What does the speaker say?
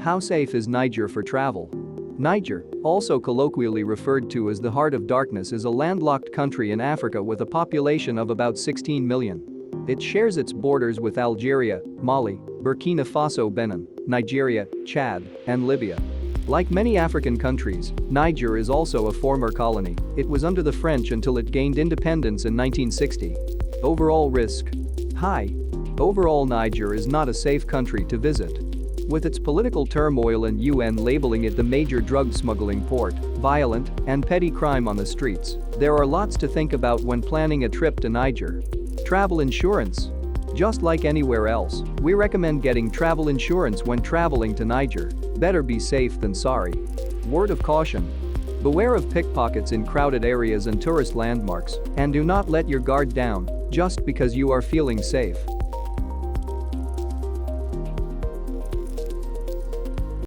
How safe is Niger for travel? Niger, also colloquially referred to as the Heart of Darkness, is a landlocked country in Africa with a population of about 16 million. It shares its borders with Algeria, Mali, Burkina Faso, Benin, Nigeria, Chad, and Libya. Like many African countries, Niger is also a former colony. It was under the French until it gained independence in 1960. Overall risk: high. Overall, Niger is not a safe country to visit. With its political turmoil and UN labeling it the major drug smuggling port, violent and petty crime on the streets, there are lots to think about when planning a trip to Niger. Travel insurance. Just like anywhere else, we recommend getting travel insurance when traveling to Niger. Better be safe than sorry. Word of caution: beware of pickpockets in crowded areas and tourist landmarks, and do not let your guard down just because you are feeling safe.